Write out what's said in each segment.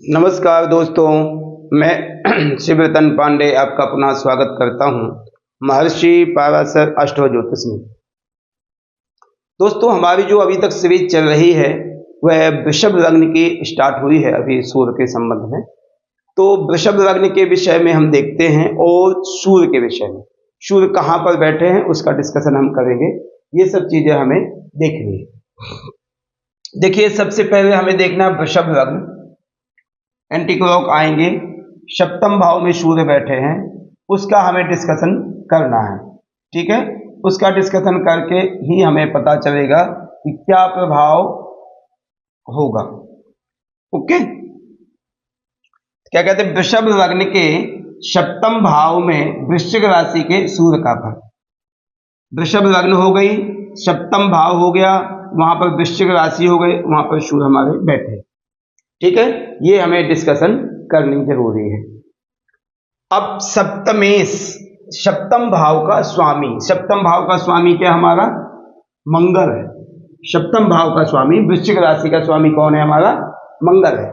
नमस्कार दोस्तों, मैं शिवरतन पांडे आपका पुनः स्वागत करता हूं महर्षि पाराशर अष्टव ज्योतिष में। दोस्तों, हमारी जो अभी तक सीरीज चल रही है वह वृषभ लग्न की स्टार्ट हुई है अभी सूर्य के संबंध में। तो वृषभ लग्न के विषय में हम देखते हैं और सूर्य के विषय में, सूर्य कहाँ पर बैठे हैं उसका डिस्कशन हम करेंगे। ये सब चीजें हमें देखनी है। देखिए, सबसे पहले हमें देखना है वृषभ लग्न। एंटी क्लॉक आएंगे, सप्तम भाव में सूर्य बैठे हैं, उसका हमें डिस्कशन करना है। ठीक है, उसका डिस्कशन करके ही हमें पता चलेगा कि क्या प्रभाव होगा। ओके, क्या कहते हैं, वृषभ लग्न के सप्तम भाव में वृश्चिक राशि के सूर्य का फल। वृषभ लग्न हो गई, सप्तम भाव हो गया, वहां पर वृश्चिक राशि हो गई, वहां पर सूर्य हमारे बैठे। ठीक है, ये हमें डिस्कशन करनी जरूरी है। अब सप्तमेश, सप्तम भाव का स्वामी, सप्तम भाव का स्वामी क्या हमारा मंगल है। सप्तम भाव का स्वामी, वृश्चिक राशि का स्वामी कौन है हमारा मंगल है।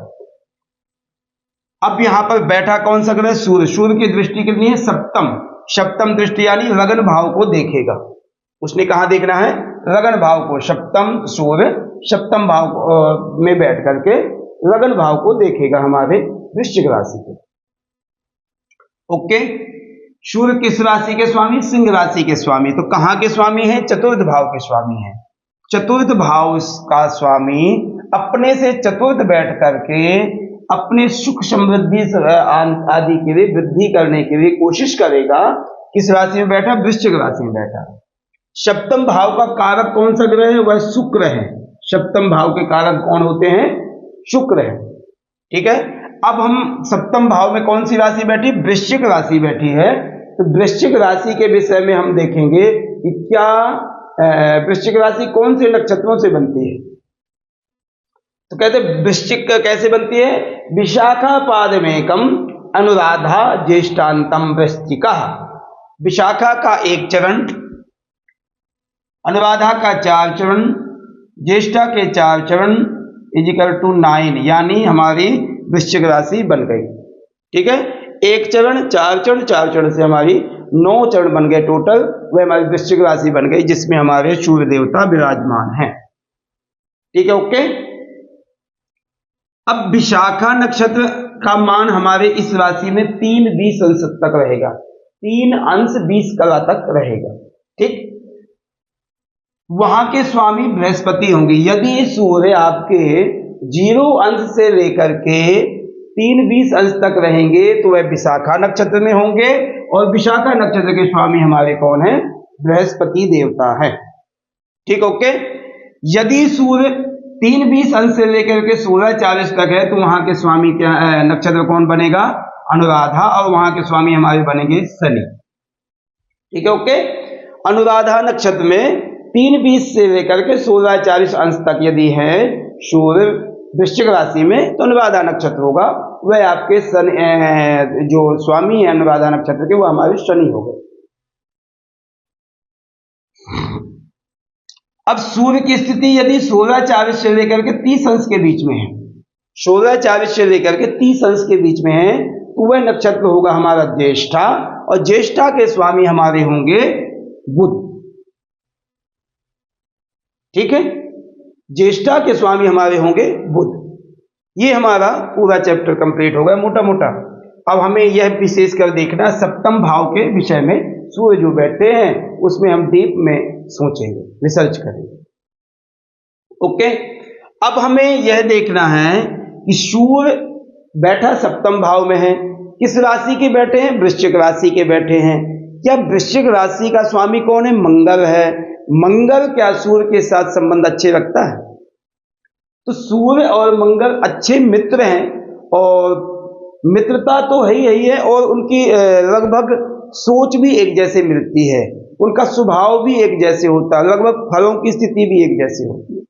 अब यहां पर बैठा कौन सा ग्रह, सूर्य। सूर्य की दृष्टि कितनी है, सप्तम। सप्तम दृष्टि यानी लगन भाव को देखेगा। उसने कहा देखना है, लगन भाव को। सप्तम सूर्य सप्तम भाव में बैठ करके लगन भाव को देखेगा हमारे वृश्चिक राशि के। ओके, सूर्य किस राशि के स्वामी, सिंह राशि के स्वामी। तो कहां के स्वामी है, चतुर्थ भाव के स्वामी है। चतुर्थ भाव का स्वामी अपने से चतुर्थ बैठ करके अपने सुख समृद्धि आदि के लिए वृद्धि करने के लिए कोशिश करेगा। किस राशि में बैठा, वृश्चिक राशि में बैठा। सप्तम भाव का कारक कौन सा ग्रह है, वह शुक्र है। सप्तम भाव के कारक कौन होते हैं, शुक्र है। ठीक है, अब हम सप्तम भाव में कौन सी राशि बैठी, वृश्चिक राशि बैठी है। तो वृश्चिक राशि के विषय में हम देखेंगे कि क्या वृश्चिक राशि कौन से नक्षत्रों से बनती है। तो कहते वृश्चिक कैसे बनती है, विशाखा पादमेकम अनुराधा ज्येष्ठांतम वृश्चिका। विशाखा का एक चरण, अनुराधा का 4 चरण, ज्येष्ठा के 4 चरण इजिकल टू 9, यानी हमारी वृश्चिक राशि बन गई। ठीक है, एक चरण 4 चरण, 4 चरण से हमारी 9 चरण बन गए टोटल। वह हमारी वृश्चिक राशि बन गई जिसमें हमारे सूर्य देवता विराजमान हैं। ठीक है, ओके। अब विशाखा नक्षत्र का मान हमारे इस राशि में 3-20 अंश तक रहेगा, 3 अंश 20 कला तक रहेगा। ठीक, वहां के स्वामी बृहस्पति होंगे। यदि सूर्य आपके 0 अंश से लेकर के 3-20 अंश तक रहेंगे तो वह विशाखा नक्षत्र में होंगे, और विशाखा नक्षत्र के स्वामी हमारे कौन है, बृहस्पति देवता है। ठीक, ओके। यदि सूर्य 3-20 अंश से लेकर के 16-40 तक है तो वहां के स्वामी क्या नक्षत्र कौन बनेगा, अनुराधा, और वहां के स्वामी हमारे बनेंगे शनि। ठीक है, ओके। अनुराधा नक्षत्र में 3-20 से लेकर के 16-40 अंश तक यदि है सूर्य वृश्चिक राशि में तो अनुराधा नक्षत्र होगा। वह आपके शनि, जो स्वामी है अनुराधा नक्षत्र के, वो हमारे शनि हो गए। अब सूर्य की स्थिति यदि 16-40 से लेकर के 30 अंश के बीच में है, 16-40 से लेकर के 30 अंश के बीच में है, तो वह नक्षत्र होगा हमारा ज्येष्ठा, और ज्येष्ठा के स्वामी हमारे होंगे बुध। ठीक है, ज्येष्ठा के स्वामी हमारे होंगे बुध। ये हमारा पूरा चैप्टर कंप्लीट हो गया मोटा मोटा। अब हमें यह विशेष कर देखना सप्तम भाव के विषय में, सूर्य जो बैठते हैं उसमें हम डीप में सोचेंगे, रिसर्च करेंगे। ओके, अब हमें यह देखना है कि सूर्य बैठा सप्तम भाव में है, किस राशि के बैठे हैं, वृश्चिक राशि के बैठे हैं। क्या वृश्चिक राशि का स्वामी कौन है, मंगल है। मंगल क्या सूर्य के साथ संबंध अच्छे रखता है, तो सूर्य और मंगल अच्छे मित्र हैं, और मित्रता तो है ही है, और उनकी लगभग सोच भी एक जैसे मिलती है, उनका स्वभाव भी एक जैसे होता है, लगभग फलों की स्थिति भी एक जैसी होती है।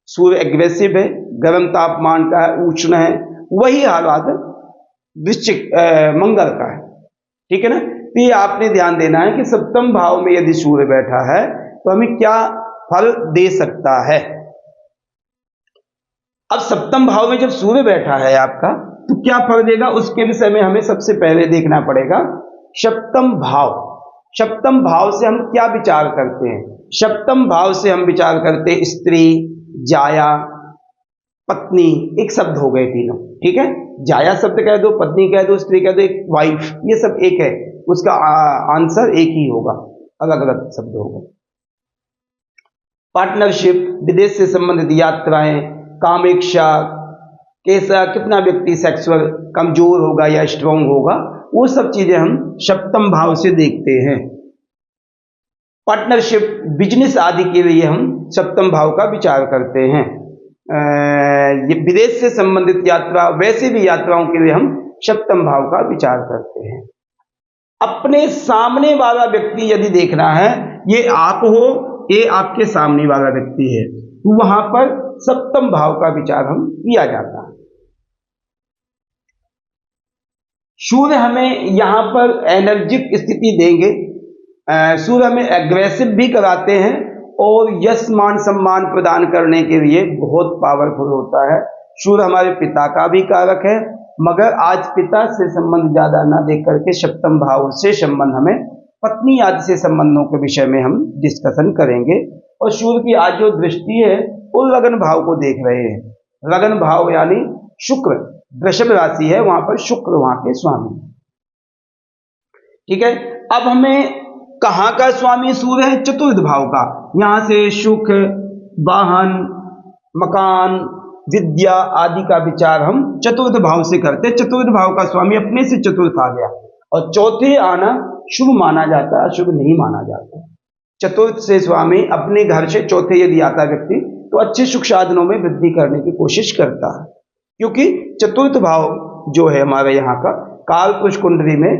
सूर्य एग्रेसिव है, गर्म तापमान का है, उष्ण है, वही हालात वृश्चिक मंगल का है। ठीक है ना, तो ये आपने ध्यान देना है कि सप्तम भाव में यदि सूर्य बैठा है तो हमें क्या फल दे सकता है। अब सप्तम भाव में जब सूर्य बैठा है आपका, तो क्या फल देगा उसके विषय में हमें सबसे पहले देखना पड़ेगा सप्तम भाव। सप्तम भाव से हम क्या विचार करते हैं? सप्तम भाव से हम विचार करते हैं स्त्री, जाया, पत्नी, एक शब्द हो गए तीनों, ठीक है। जाया शब्द कह दो, पत्नी कह दो, स्त्री कह दो, एक वाइफ, ये सब एक है, उसका आंसर एक ही होगा, अलग अलग शब्द होगा। पार्टनरशिप, विदेश से संबंधित यात्राएं, कामेक्षा, कैसा कितना व्यक्ति सेक्सुअल कमजोर होगा या स्ट्रांग होगा, वो सब चीजें हम सप्तम भाव से देखते हैं। पार्टनरशिप, बिजनेस आदि के लिए हम सप्तम भाव का विचार करते हैं। ये विदेश से संबंधित यात्रा, वैसे भी यात्राओं के लिए हम सप्तम भाव का विचार करते हैं। अपने सामने वाला व्यक्ति यदि देखना है, ये आप हो, ये आपके सामने वाला व्यक्ति है, तो वहां पर सप्तम भाव का विचार हम किया जाता है। सूर्य हमें यहां पर एनर्जिक स्थिति देंगे, सूर्य हमें एग्रेसिव भी कराते हैं और यश मान सम्मान प्रदान करने के लिए बहुत पावरफुल होता है। सूर्य हमारे पिता का भी कारक है, मगर आज पिता से संबंध ज्यादा ना देख करके सप्तम भाव से संबंध, हमें पत्नी आदि से संबंधों के विषय में हम डिस्कशन करेंगे। और सूर्य की आज जो दृष्टि है वो लगन भाव को देख रहे हैं। लगन भाव यानी शुक्र, वृषभ राशि है, वहां पर शुक्र वहां के स्वामी, ठीक है। अब हमें कहां का स्वामी सूर्य है? चतुर्थ भाव का। यहां से सुख, वाहन, मकान, विद्या आदि का विचार हम चतुर्थ भाव से करते हैं। चतुर्थ भाव का स्वामी अपने से चतुर्थ आ गया, और चौथे आना शुभ माना जाता है, अशुभ नहीं माना जाता। चतुर्थ से स्वामी अपने घर से चौथे यदि आता व्यक्ति, तो अच्छे सुख साधनों में वृद्धि करने की कोशिश करता है, क्योंकि चतुर्थ भाव जो है हमारे यहाँ का कालपुरुष कुंडली में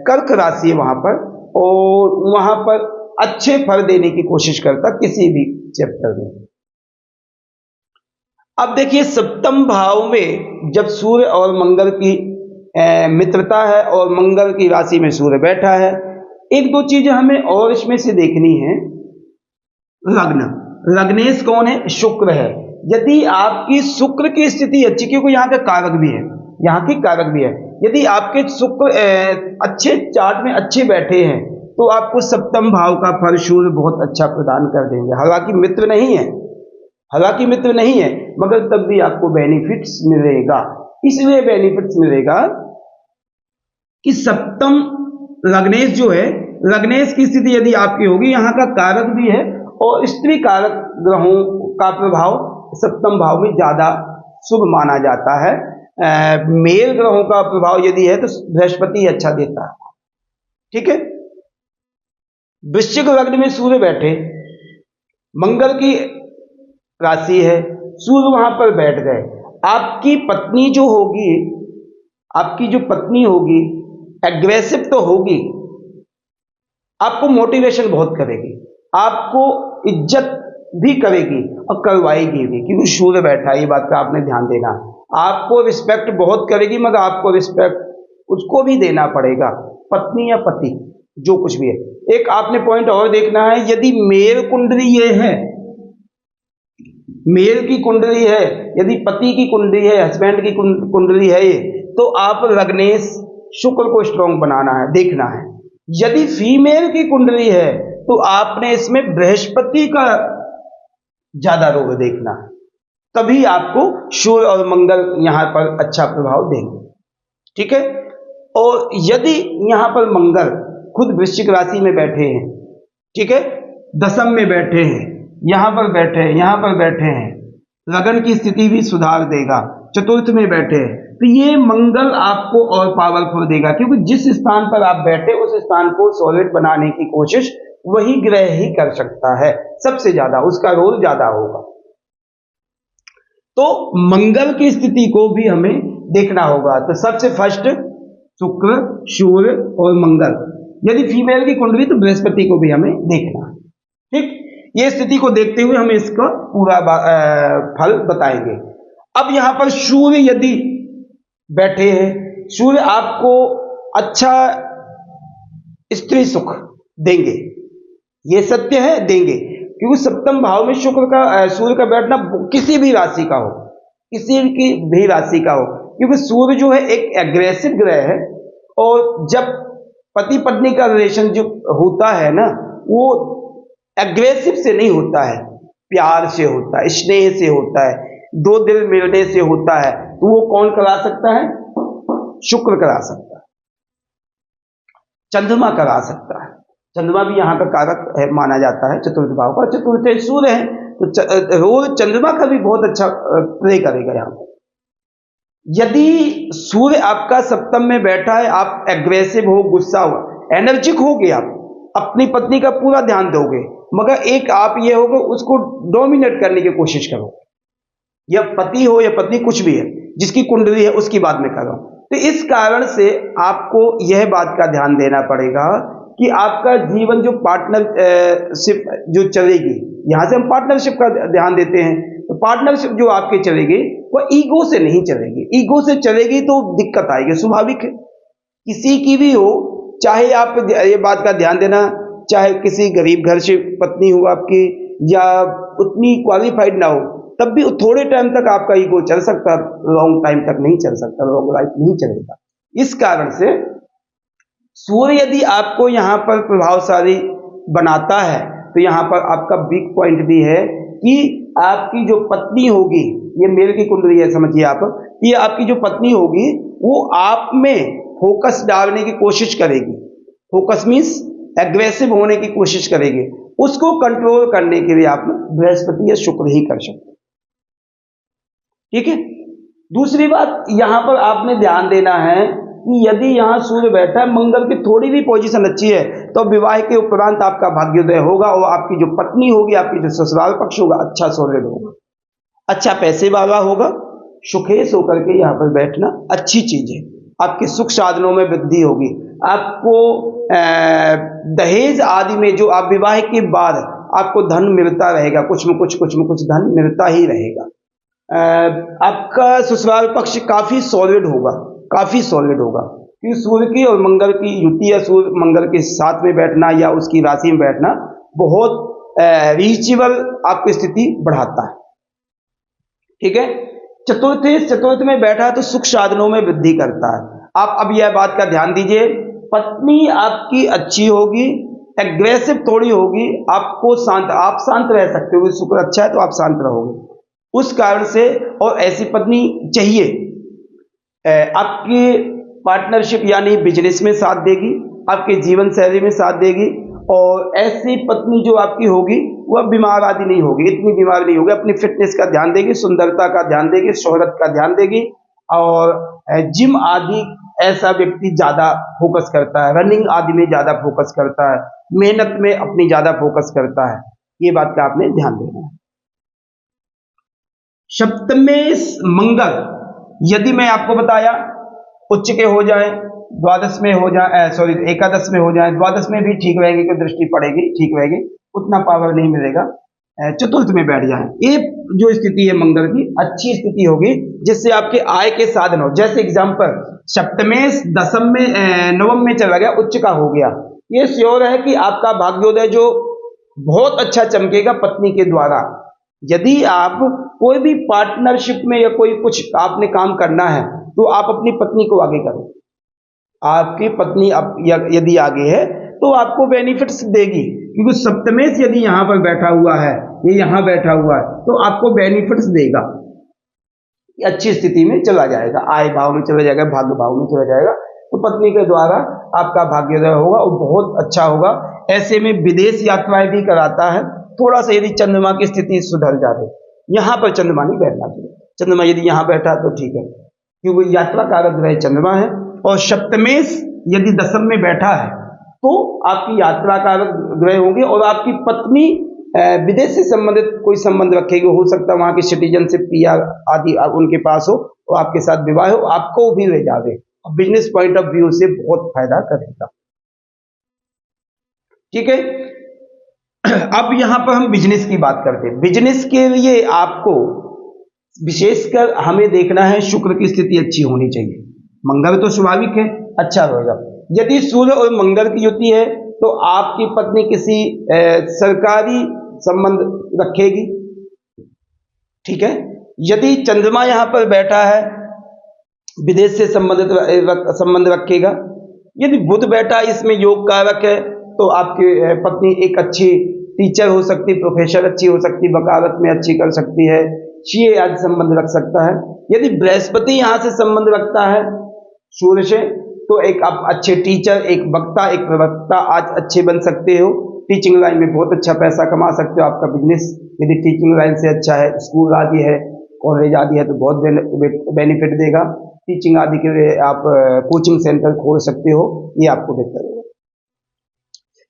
कर्क राशि है वहां पर, और वहां पर अच्छे फल देने की कोशिश करता किसी भी चैप्टर में। अब देखिए सप्तम भाव में जब सूर्य और मंगल की मित्रता है और मंगल की राशि में सूर्य बैठा है, एक दो चीजें हमें और इसमें से देखनी है। लग्न, लग्नेश कौन है? शुक्र है। यदि आपकी शुक्र की स्थिति अच्छी, क्योंकि यहाँ का कारक भी है, यहाँ की कारक भी है, यदि आपके शुक्र अच्छे चार्ट में अच्छे बैठे हैं, तो आपको सप्तम भाव का फल सूर्य बहुत अच्छा प्रदान कर देंगे। हालांकि मित्र नहीं है, हालांकि मित्र नहीं है, मगर तब भी आपको बेनिफिट्स मिलेगा। इसलिए बेनिफिट्स मिलेगा कि सप्तम लग्नेश जो है, लग्नेश की स्थिति यदि आपकी होगी, यहाँ का कारक भी है, और स्त्री कारक ग्रहों का प्रभाव सप्तम भाव में ज्यादा शुभ माना जाता है। मेल ग्रहों का प्रभाव यदि है तो बृहस्पति अच्छा देता है, ठीक है। वृश्चिक लग्न में सूर्य बैठे, मंगल की राशि है, सूर्य वहां पर बैठ गए, आपकी पत्नी जो होगी, आपकी जो पत्नी होगी एग्रेसिव तो होगी, आपको मोटिवेशन बहुत करेगी, आपको इज्जत भी करेगी और करवाएगी भी, क्योंकि सूर्य बैठा है, ये बात का आपने ध्यान देना। आपको रिस्पेक्ट बहुत करेगी, मगर आपको रिस्पेक्ट उसको भी देना पड़ेगा, पत्नी या पति जो कुछ भी है। एक आपने पॉइंट और देखना है, यदि मेल कुंडली ये है, मेल की कुंडली है, यदि पति की कुंडली है, हस्बैंड की कुंडली है ये, तो आप लग्नेश शुक्र को स्ट्रॉन्ग बनाना है, देखना है। यदि फीमेल की कुंडली है, तो आपने इसमें बृहस्पति का ज्यादा रोल देखना है, तभी आपको सूर्य और मंगल यहां पर अच्छा प्रभाव देंगे, ठीक है। और यदि यहां पर मंगल खुद वृश्चिक राशि में बैठे हैं, ठीक है, दशम में बैठे हैं, यहां पर बैठे हैं, यहां पर बैठे हैं, लगन की स्थिति भी सुधार देगा, चतुर्थ में बैठे हैं, तो ये मंगल आपको और पावरफुल देगा, क्योंकि जिस स्थान पर आप बैठे उस स्थान को सॉलिड बनाने की कोशिश वही ग्रह ही कर सकता है, सबसे ज्यादा उसका रोल ज्यादा होगा। तो मंगल की स्थिति को भी हमें देखना होगा। तो सबसे फर्स्ट शुक्र, सूर्य और मंगल, यदि फीमेल की कुंडली तो बृहस्पति को भी हमें देखना है, ठीक। ये स्थिति को देखते हुए हम इसका पूरा फल बताएंगे। अब यहां पर सूर्य यदि बैठे हैं, सूर्य आपको अच्छा स्त्री सुख देंगे, ये सत्य है, देंगे, क्योंकि सप्तम भाव में शुक्र का सूर्य का बैठना किसी भी राशि का हो, किसी की भी राशि का हो, क्योंकि सूर्य जो है एक एग्रेसिव ग्रह है, और जब पति पत्नी का रिलेशन जो होता है ना, वो एग्रेसिव से नहीं होता है, प्यार से होता है, स्नेह से होता है, दो दिल मिलने से होता है। तो वो कौन करा सकता है? शुक्र करा सकता है, चंद्रमा करा सकता है। चंद्रमा भी यहाँ का कारक है, माना जाता है चतुर्थ भाव का। चतुर्थ सूर्य है, तो रोज चंद्रमा का भी बहुत अच्छा प्ले करेगा यहाँ पर। यदि सूर्य आपका सप्तम में बैठा है, आप एग्रेसिव हो, गुस्सा हो, एनर्जिक होगे, आप अपनी पत्नी का पूरा ध्यान दोगे, मगर एक आप ये होगा उसको डोमिनेट करने की कोशिश करो, या पति हो या पत्नी, कुछ भी है, जिसकी कुंडली है उसकी बात में कर रहा हूं। तो इस कारण से आपको यह बात का ध्यान देना पड़ेगा कि आपका जीवन जो पार्टनरशिप जो चलेगी, यहां से हम पार्टनरशिप का ध्यान देते हैं, तो पार्टनरशिप जो आपकी चलेगी वो ईगो से नहीं चलेगी। ईगो से चलेगी तो दिक्कत आएगी, स्वाभाविक है, किसी की भी हो। चाहे आप ये बात का ध्यान देना, चाहे किसी गरीब घर से पत्नी हो आपकी, या उतनी क्वालिफाइड ना हो, तब भी थोड़े टाइम तक आपका ईगो चल सकता, लॉन्ग टाइम तक नहीं चल सकता, लॉन्ग लाइफ नहीं चलेगा। इस कारण से सूर्य यदि आपको यहाँ पर प्रभावशाली बनाता है, तो यहाँ पर आपका वीक पॉइंट भी है कि आपकी जो पत्नी होगी, ये मेल की कुंडली है समझिए आप, ये आपकी जो पत्नी होगी वो आप में फोकस डालने की कोशिश करेगी। फोकस मीन्स एग्रेसिव होने की कोशिश करेगी। उसको कंट्रोल करने के लिए आप बृहस्पति या शुक्र ही कर सकते हैं। ठीक है। दूसरी बात यहां पर आपने ध्यान देना है कि यदि यहां सूर्य बैठा है, मंगल की थोड़ी भी पोजीशन अच्छी है, तो विवाह के उपरांत आपका भाग्योदय होगा, और आपकी जो पत्नी होगी, आपकी जो ससुराल पक्ष होगा, अच्छा सॉलिड होगा, अच्छा पैसे वाला होगा। सुखेश होकर के यहाँ पर बैठना अच्छी चीज है। आपके सुख साधनों में वृद्धि होगी। आपको दहेज आदि में जो आप विवाह के बाद आपको धन मिलता रहेगा, कुछ में कुछ धन मिलता ही रहेगा। आपका ससुराल पक्ष काफी सॉलिड होगा, काफी सॉलिड होगा, क्योंकि सूर्य की और मंगल की युति या सूर्य मंगल के साथ में बैठना या उसकी राशि में बैठना बहुत रीचेबल आपकी स्थिति बढ़ाता है। ठीक है। चतुर्थ में बैठा है तो सुख साधनों में वृद्धि करता है। आप अब यह बात का ध्यान दीजिए, पत्नी आपकी अच्छी होगी, एग्रेसिव थोड़ी होगी, आपको आप शांत रह सकते हो, शुक्र अच्छा है तो आप शांत रहोगे उस कारण से। और ऐसी पत्नी चाहिए, आपकी पार्टनरशिप यानी बिजनेस में साथ देगी, आपके जीवन शैली में साथ देगी। और ऐसी पत्नी जो आपकी होगी वह बीमार आदि नहीं होगी, इतनी बीमार नहीं होगी, अपनी फिटनेस का ध्यान देगी, सुंदरता का ध्यान देगी, शोहरत का ध्यान देगी। और जिम आदि ऐसा व्यक्ति ज्यादा फोकस करता है, रनिंग आदि में ज्यादा फोकस करता है, मेहनत में अपनी ज्यादा फोकस करता है। ये बात का आपने ध्यान देना है। सप्तमेश मंगल यदि मैं आपको बताया उच्च के हो जाए, द्वादश में हो जाए, सॉरी एकादश में हो जाए, द्वादश में भी ठीक रहेगी, कि दृष्टि पड़ेगी, ठीक रहेगी, उतना पावर नहीं मिलेगा। चतुर्थ में बैठ जाए, ये जो स्थिति है मंगल की अच्छी स्थिति होगी, जिससे आपके आय के साधन हो। जैसे एग्जांपल, सप्तमेश दशम में नवम में चला गया, उच्च का हो गया, ये श्योर है कि आपका भाग्योदय जो बहुत अच्छा चमकेगा पत्नी के द्वारा। यदि आप कोई भी पार्टनरशिप में या कोई कुछ आपने काम करना है, तो आप अपनी पत्नी को आगे करो। आपकी पत्नी यदि आगे है तो आपको बेनिफिट्स देगी, क्योंकि सप्तमेश यदि यहां पर बैठा हुआ है, ये यहां बैठा हुआ है, तो आपको बेनिफिट्स देगा, अच्छी स्थिति में चला जाएगा, आय भाव में चला जाएगा, भाग्य भाव में चला जाएगा। तो पत्नी के द्वारा आपका भाग्योदय होगा और बहुत अच्छा होगा। ऐसे में विदेश यात्राएं भी कराता है। थोड़ा सा यदि चंद्रमा की स्थिति सुधर जाए, यहां पर चंद्रमा नहीं बैठना चाहिए, चंद्रमा यदि यहां बैठा तो ठीक है, क्योंकि यात्रा कारक ग्रह चंद्रमा है। और सप्तमेश यदि दशम में बैठा है तो आपकी यात्रा कारक ग्रह होंगे, और आपकी पत्नी विदेश से संबंधित कोई संबंध रखेगी, हो सकता है वहां की सिटीजनशिप पीआर आदि उनके पास हो, तो आपके साथ विवाह हो, आपको भी ले जावे, बिजनेस पॉइंट ऑफ व्यू से बहुत फायदा करेगा। ठीक है। अब यहां पर हम बिजनेस की बात करते हैं। बिजनेस के लिए आपको विशेषकर हमें देखना है, शुक्र की स्थिति अच्छी होनी चाहिए। मंगल तो स्वाभाविक है, अच्छा रहेगा। यदि सूर्य और मंगल की युति है तो आपकी पत्नी किसी सरकारी संबंध रखेगी। ठीक है। यदि चंद्रमा यहां पर बैठा है विदेश से संबंध रखेगा। यदि बुध बैठा इसमें योग कारक है तो आपकी पत्नी एक अच्छी टीचर हो सकती, प्रोफेसर अच्छी हो सकती, वकालत में अच्छी कर सकती है, सीए आदि संबंध रख सकता है। यदि बृहस्पति यहाँ से संबंध रखता है सूर्य से, तो एक आप अच्छे टीचर, एक वक्ता, एक प्रवक्ता आज अच्छे बन सकते हो। टीचिंग लाइन में बहुत अच्छा पैसा कमा सकते हो। आपका बिजनेस यदि टीचिंग लाइन से अच्छा है, स्कूल आदि है, कॉलेज आदि है, तो बहुत बेनिफिट देगा। टीचिंग आदि के लिए आप कोचिंग सेंटर खोल सकते हो, ये आपको बेहतर होगा।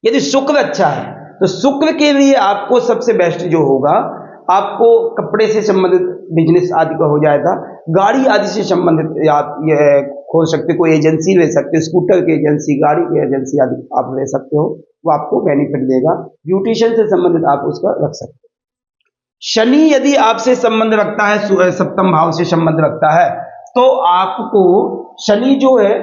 यदि शुक्र अच्छा है तो शुक्र के लिए आपको सबसे बेस्ट जो होगा, आपको कपड़े से संबंधित बिजनेस आदि का हो जाएगा, गाड़ी आदि से संबंधित आप ये खोल सकते हो, कोई एजेंसी ले सकते हो, स्कूटर की एजेंसी, गाड़ी की एजेंसी आदि आप ले सकते हो, वो आपको बेनिफिट देगा। ब्यूटिशियन से संबंधित आप उसका रख सकते हो। शनि यदि आपसे संबंध रखता है, सप्तम भाव से संबंध रखता है, तो आपको शनि जो है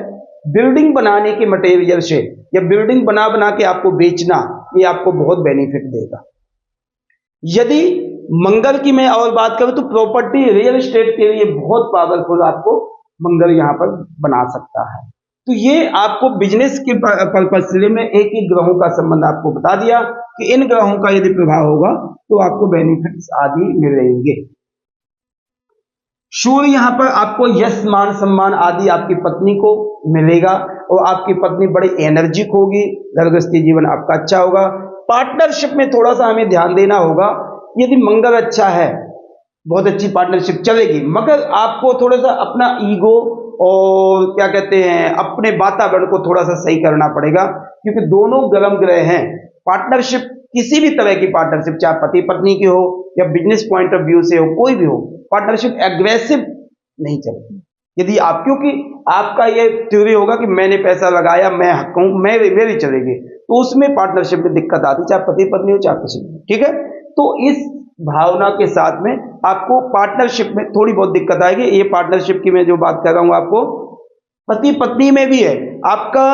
बिल्डिंग बनाने के मटेरियल से या बिल्डिंग बना बना के आपको बेचना, ये आपको बहुत बेनिफिट देगा। यदि मंगल की मैं और बात करूं तो प्रॉपर्टी, रियल एस्टेट के लिए बहुत पावरफुल आपको मंगल यहां पर बना सकता है। तो ये आपको बिजनेस के पर्पज से मैं एक ही ग्रहों का संबंध आपको बता दिया कि इन ग्रहों का यदि प्रभाव होगा तो आपको बेनिफिट्स आदि मिलेंगे। सूर्य यहाँ पर आपको यश, मान, सम्मान आदि आपकी पत्नी को मिलेगा और आपकी पत्नी बड़ी एनर्जिक होगी, घर गृहस्थी जीवन आपका अच्छा होगा। पार्टनरशिप में थोड़ा सा हमें ध्यान देना होगा। यदि मंगल अच्छा है, बहुत अच्छी पार्टनरशिप चलेगी, मगर आपको थोड़ा सा अपना ईगो और क्या कहते हैं अपने वातावरण को थोड़ा सा सही करना पड़ेगा, क्योंकि दोनों गर्म ग्रह हैं। पार्टनरशिप, किसी भी तरह की पार्टनरशिप, चाहे पति पत्नी की हो या बिजनेस पॉइंट ऑफ व्यू से हो, कोई भी हो, पार्टनरशिप एग्रेसिव नहीं चलती। यदि आप, क्योंकि आपका ये थ्योरी होगा कि मैंने पैसा लगाया, मैं हक हूं, मेरी चलेगी, तो उसमें पार्टनरशिप में दिक्कत आती, चाहे पति पत्नी हो चाहे किसी में, ठीक है। तो इस भावना के साथ में आपको पार्टनरशिप में थोड़ी बहुत दिक्कत आएगी। ये पार्टनरशिप की मैं जो बात कर रहा हूं आपको पति पत्नी में भी है। आपका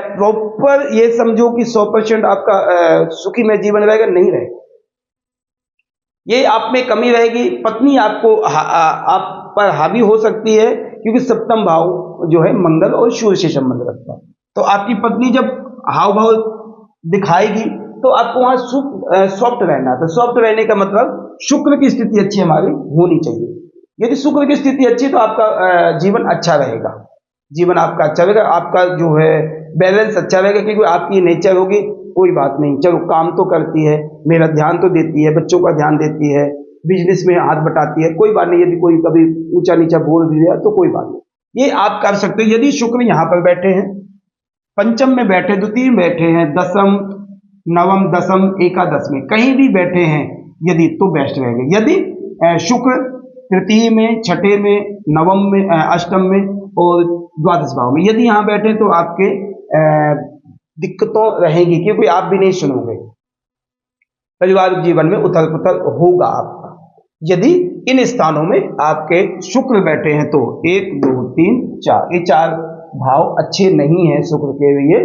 प्रॉपर ये समझो कि 100% आपका सुखी में जीवन रहेगा, नहीं रहेगा, ये आप में कमी रहेगी। पत्नी आपको आप पर हावी हो सकती है, क्योंकि सप्तम भाव जो है मंगल और सूर्य से संबंध रखता है। तो आपकी पत्नी जब हाव भाव दिखाएगी तो आपको वहां सॉफ्ट रहना था। सॉफ्ट रहने का मतलब शुक्र की स्थिति अच्छी हमारी होनी चाहिए। यदि शुक्र की स्थिति अच्छी तो आपका जीवन अच्छा रहेगा, जीवन आपका अच्छा रहेगा, आपका जो है बैलेंस अच्छा रहेगा, क्योंकि आपकी नेचर होगी कोई बात नहीं, चलो काम तो करती है, मेरा ध्यान तो देती है, बच्चों का ध्यान देती है, बिजनेस में हाथ बटाती है, कोई बात नहीं। यदि कोई कभी ऊंचा नीचा बोल भी दिया तो कोई बात नहीं, ये आप कर सकते हो। यदि शुक्र यहाँ पर बैठे हैं, पंचम में बैठे, द्वितीय में बैठे हैं, दसम, नवम, दसम, एकादश में कहीं भी बैठे हैं यदि, तो बेस्ट रहेगा। यदि शुक्र तृतीय में, छठे में, नवम में, अष्टम में और द्वादश भाव में यदि यहाँ बैठे तो आपके दिक्कतों रहेंगी, क्योंकि आप भी नहीं सुनोगे, पारिवारिक जीवन में उथल पुथल होगा आपका। यदि इन स्थानों में आपके शुक्र बैठे हैं तो 1, 2, 3, 4, ये 4 भाव अच्छे नहीं है शुक्र के लिए,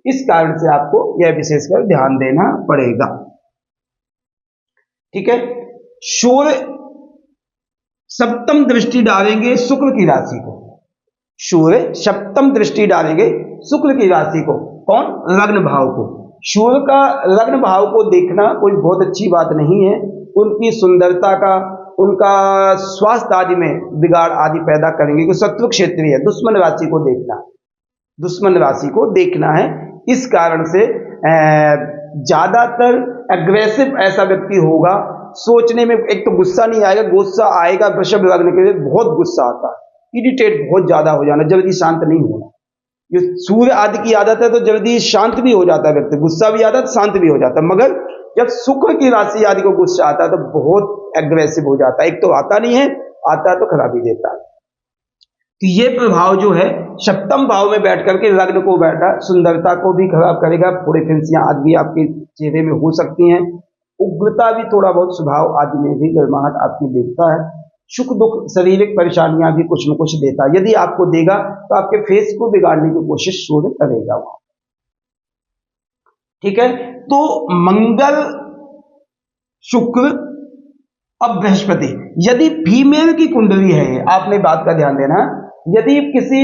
इस कारण से आपको यह विशेषकर ध्यान देना पड़ेगा, ठीक है। सूर्य सप्तम दृष्टि डालेंगे शुक्र की राशि को, सूर्य सप्तम दृष्टि डालेंगे शुक्र की राशि को, कौन? लग्न भाव को। सूर्य का लग्न भाव को देखना कोई बहुत अच्छी बात नहीं है। उनकी सुंदरता का, उनका स्वास्थ्य आदि में बिगाड़ आदि पैदा करेंगे, क्योंकि शत्रु क्षेत्रीय है, दुश्मन राशि को देखना, दुश्मन राशि को देखना है। इस कारण से ज्यादातर एग्रेसिव ऐसा व्यक्ति होगा, सोचने में एक तो गुस्सा नहीं आएगा, गुस्सा आएगा वृषभ लग्न के लिए बहुत गुस्सा आता है, इरिटेट बहुत ज्यादा हो जाना, जल्दी शांत नहीं होना। ये सूर्य आदि की आदत है तो जल्दी शांत भी हो जाता है व्यक्ति, गुस्सा भी आता है शांत भी हो जाता है, मगर जब शुक्र की राशि आदि को गुस्सा आता है तो बहुत एग्रेसिव हो जाता है। एक तो आता नहीं है, आता है तो खराबी देता है। तो ये प्रभाव जो है सप्तम भाव में बैठ करके लग्न को बैठा सुंदरता को भी खराब करेगा, थोड़ी फिंसियां आदि भी आपके चेहरे में हो सकती हैं, उग्रता भी थोड़ा बहुत स्वभाव आदि में भी गर्माहट आपकी देखता है, सुख दुख शारीरिक परेशानियां भी कुछ न कुछ देता है। यदि आपको देगा तो आपके फेस को बिगाड़ने की कोशिश सूर्य करेगा वहां, ठीक है। तो मंगल, शुक्र, अब बृहस्पति। यदि फीमेल की कुंडली है, आपने बात का ध्यान देना, यदि किसी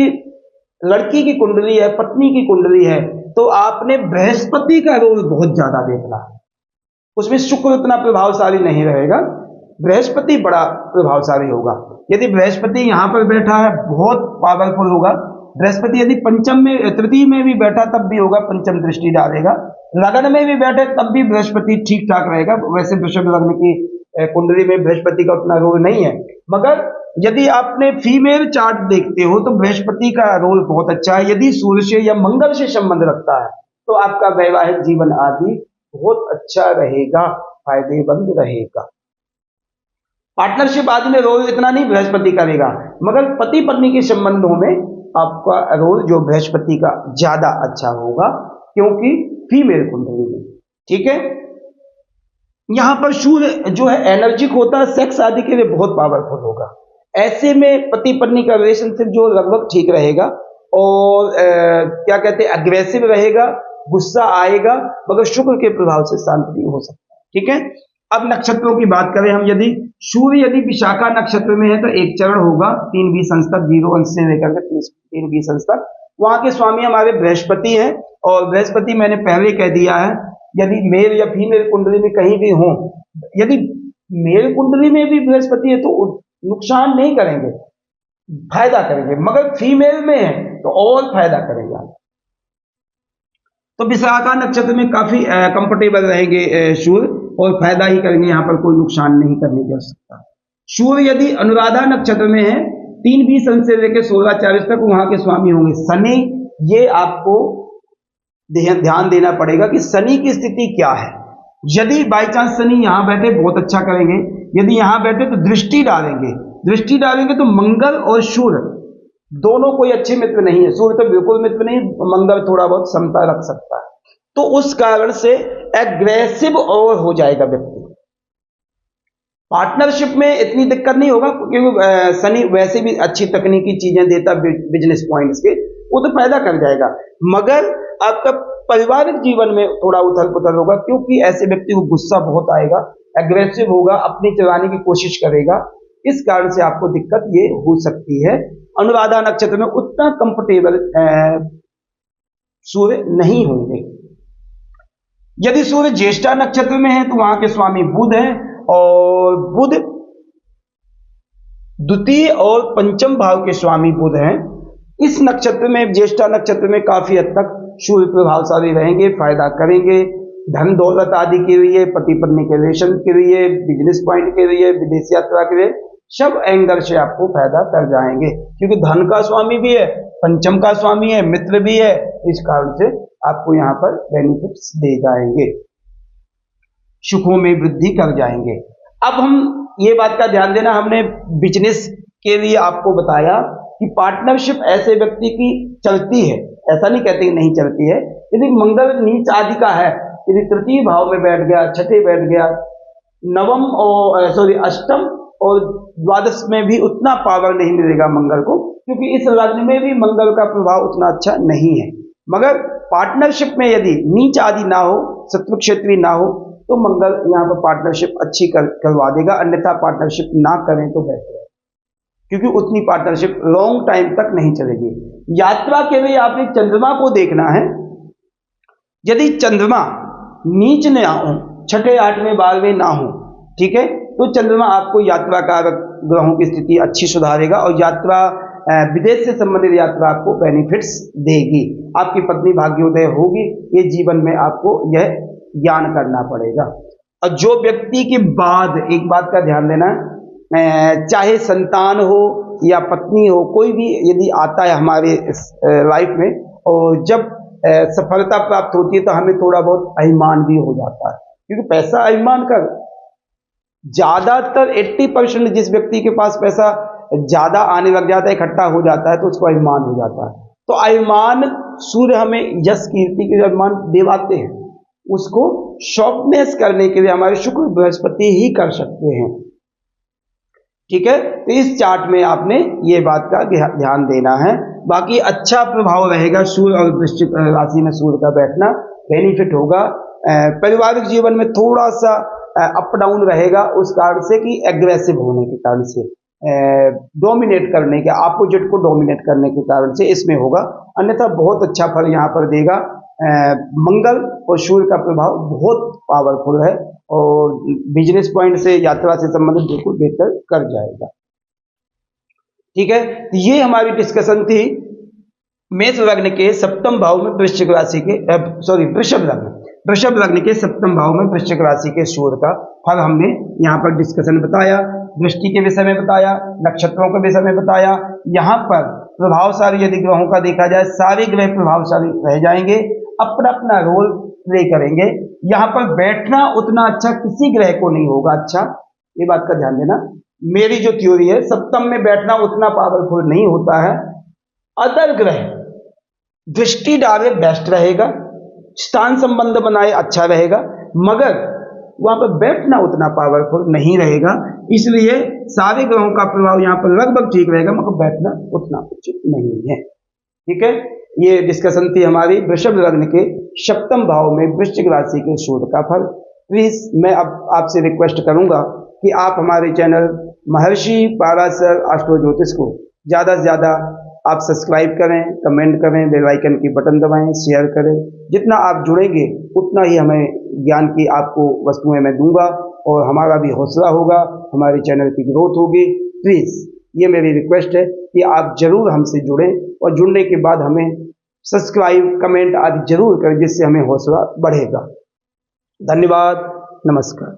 लड़की की कुंडली है, पत्नी की कुंडली है, तो आपने बृहस्पति का रोल बहुत ज्यादा देखना है। उसमें शुक्र उतना प्रभावशाली नहीं रहेगा, बृहस्पति बड़ा प्रभावशाली होगा। यदि बृहस्पति यहां पर बैठा है बहुत पावरफुल होगा। बृहस्पति यदि पंचम में, तृतीय में भी बैठा तब भी होगा, पंचम दृष्टि डालेगा। लगन में भी बैठे तब भी बृहस्पति ठीक ठाक रहेगा। वैसे वृषभ लग्न की कुंडली में बृहस्पति का उतना रोल नहीं है, मगर यदि आपने फीमेल चार्ट देखते हो तो बृहस्पति का रोल बहुत अच्छा है। यदि सूर्य से या मंगल से संबंध रखता है तो आपका वैवाहिक जीवन आदि बहुत अच्छा रहेगा, फायदेमंद रहेगा। पार्टनरशिप आदि में रोल इतना नहीं बृहस्पति करेगा, मगर पति पत्नी के संबंधों में आपका रोल जो बृहस्पति का ज्यादा अच्छा होगा, क्योंकि फीमेल कुंडली में। ठीक है, यहां पर सूर्य जो है एनर्जिक होता है, सेक्स आदि के लिए बहुत पावरफुल होगा। ऐसे में पति पत्नी का रिलेशनशिप जो लगभग ठीक रहेगा और क्या कहते हैं, अग्रेसिव रहेगा, गुस्सा आएगा, मगर शुक्र के प्रभाव से शांत भी हो सकता है। ठीक है, अब नक्षत्रों की बात करें हम, यदि सूर्य यदि विशाखा नक्षत्र में है तो एक चरण होगा 3-20 अंश तक, 0 अंश से लेकर के 3-20 अंश तक। वहां के स्वामी हमारे बृहस्पति हैं, और बृहस्पति मैंने पहले कह दिया है, यदि मेल या फीमेल कुंडली में कहीं भी हो, यदि मेल कुंडली में भी बृहस्पति है तो नुकसान नहीं करेंगे, फायदा करेंगे, मगर फीमेल में है तो और फायदा करेगा। तो विशाखा नक्षत्र में काफी कंफर्टेबल रहेंगे सूर्य, और फायदा ही करेंगे, यहां पर कोई नुकसान नहीं करने की आवश्यकता। सूर्य यदि अनुराधा नक्षत्र में है 3-20 अंश से लेकर 16-40 तक, वहां के स्वामी होंगे शनि। ये आपको ध्यान देना पड़ेगा कि शनि की स्थिति क्या है। यदि बाई चांस शनि यहां बैठे बहुत अच्छा करेंगे, यदि यहां बैठे तो दृष्टि डालेंगे तो मंगल और सूर्य दोनों कोई अच्छे मित्र नहीं है। सूर्य तो बिल्कुल मित्र नहीं, मंगल थोड़ा बहुत समता रख सकता है, तो उस कारण से एग्रेसिव और हो जाएगा व्यक्ति। पार्टनरशिप में इतनी दिक्कत नहीं होगा, क्योंकि शनि वैसे भी अच्छी तकनीकी चीजें देता बिजनेस पॉइंट्स के, वो तो फायदा कर जाएगा, मगर आपका पारिवारिक जीवन में थोड़ा उथल पुथल होगा, क्योंकि ऐसे व्यक्ति को गुस्सा बहुत आएगा, एग्रेसिव होगा, अपनी चलाने की कोशिश करेगा। इस कारण से आपको दिक्कत ये हो सकती है। अनुराधा नक्षत्र में उतना कंफर्टेबल सूर्य नहीं होंगे। यदि सूर्य ज्येष्ठा नक्षत्र में है तो वहां के स्वामी बुध हैं, और बुध द्वितीय और पंचम भाव के स्वामी बुध हैं। इस नक्षत्र में, ज्येष्ठा नक्षत्र में काफी हद तक सूर्य प्रभावशाली रहेंगे, फायदा करेंगे, धन दौलत आदि के लिए, पति पत्नी के रिलेशन के लिए, बिजनेस पॉइंट के लिए, विदेश यात्रा के लिए, सब एंगल से आपको फायदा कर जाएंगे, क्योंकि धन का स्वामी भी है, पंचम का स्वामी है, मित्र भी है। इस कारण से आपको यहाँ पर बेनिफिट्स दे जाएंगे, सुखों में वृद्धि कर जाएंगे। अब हम ये बात का ध्यान देना, हमने बिजनेस के लिए आपको बताया कि पार्टनरशिप ऐसे व्यक्ति की चलती है, ऐसा नहीं कहते कि नहीं चलती है। यदि मंगल नीच आदि का है, यदि तृतीय भाव में बैठ गया, छठे बैठ गया, नवम और अष्टम और द्वादश में भी उतना पावर नहीं मिलेगा मंगल को, क्योंकि इस लग्न में भी मंगल का प्रभाव उतना अच्छा नहीं है। मगर पार्टनरशिप में यदि नीच आदि ना हो, शत्रु क्षेत्री ना हो, तो मंगल यहाँ पर पार्टनरशिप अच्छी करवा देगा। अन्यथा पार्टनरशिप ना करें तो बेहतर है, क्योंकि उतनी पार्टनरशिप लॉन्ग टाइम तक नहीं चलेगी। यात्रा के लिए आपने चंद्रमा को देखना है। यदि चंद्रमा नीच ना हो, छठे, 8वें, 12वें ना हो, ठीक है, तो चंद्रमा आपको यात्रा का ग्रहों की स्थिति अच्छी सुधारेगा, और यात्रा, विदेश से संबंधित यात्रा आपको बेनिफिट्स देगी। आपकी पत्नी भाग्योदय होगी, ये जीवन में आपको यह ज्ञान करना पड़ेगा। और जो व्यक्ति के बाद, एक बात का ध्यान देना, चाहे संतान हो या पत्नी हो, कोई भी यदि आता है हमारे लाइफ में, और जब सफलता प्राप्त होती है तो हमें थोड़ा बहुत अभिमान भी हो जाता है, क्योंकि पैसा अभिमान कर, ज्यादातर 80% जिस व्यक्ति के पास पैसा ज्यादा आने लग जाता है, इकट्ठा हो जाता है, तो उसको अभिमान हो जाता है। तो अभिमान, सूर्य हमें यश कीर्ति के अभिमान दिलाते हैं, उसको शॉर्टनेस करने के लिए हमारे शुक्र बृहस्पति ही कर सकते हैं। ठीक है, तो इस चार्ट में आपने ये बात का ध्यान देना है। बाकी अच्छा प्रभाव रहेगा सूर्य और वृश्चिक राशि में सूर्य का बैठना, बेनिफिट होगा। पारिवारिक जीवन में थोड़ा सा अप डाउन रहेगा, उस कारण से कि एग्रेसिव होने के कारण से, डोमिनेट करने के, अपोजिट को डोमिनेट करने के कारण से इसमें होगा। अन्यथा बहुत अच्छा फल यहाँ पर देगा। मंगल और सूर्य का प्रभाव बहुत पावरफुल है और बिजनेस पॉइंट से, यात्रा से संबंधित बिल्कुल बेहतर कर जाएगा। ठीक है, ये हमारी डिस्कशन थी मेष लग्न के सप्तम भाव में वृश्चिक राशि के वृषभ लग्न के सप्तम भाव में वृश्चिक राशि के सूर्य का फल हमने यहाँ पर डिस्कशन बताया, दृष्टि के विषय में बताया, नक्षत्रों के विषय में बताया। यहाँ पर प्रभावशाली यदि ग्रहों का देखा जाए, सारे ग्रह प्रभावशाली रह जाएंगे, अपना अपना रोल प्ले करेंगे। यहाँ पर बैठना उतना अच्छा किसी ग्रह को नहीं होगा। अच्छा, ये बात का ध्यान देना। मेरी जो थ्योरी है, सप्तम में बैठना उतना पावरफुल नहीं होता है। अदर ग्रह दृष्टि डाले बेस्ट रहेगा, स्थान संबंध बनाए अच्छा रहेगा, मगर वहां पर बैठना उतना पावरफुल नहीं रहेगा। इसलिए सारे ग्रहों का प्रभाव यहाँ पर लगभग ठीक रहेगा, मगर बैठना उतना उचित नहीं है। ठीक है, ये डिस्कशन थी हमारी वृषभ लग्न के सप्तम भाव में वृश्चिक राशि के सूर्य का फल। प्लीज मैं अब आपसे रिक्वेस्ट करूंगा कि आप हमारे चैनल महर्षि पाराशर एस्ट्रो ज्योतिष को ज्यादा से ज्यादा आप सब्सक्राइब करें, कमेंट करें, बेल आइकन की बटन दबाएं, शेयर करें। जितना आप जुड़ेंगे उतना ही हमें ज्ञान की आपको वस्तुएं मैं दूंगा और हमारा भी हौसला होगा, हमारे चैनल की ग्रोथ होगी। प्लीज ये मेरी रिक्वेस्ट है कि आप जरूर हमसे जुड़ें और जुड़ने के बाद हमें सब्सक्राइब, कमेंट आदि जरूर करें, जिससे हमें हौसला बढ़ेगा। धन्यवाद, नमस्कार।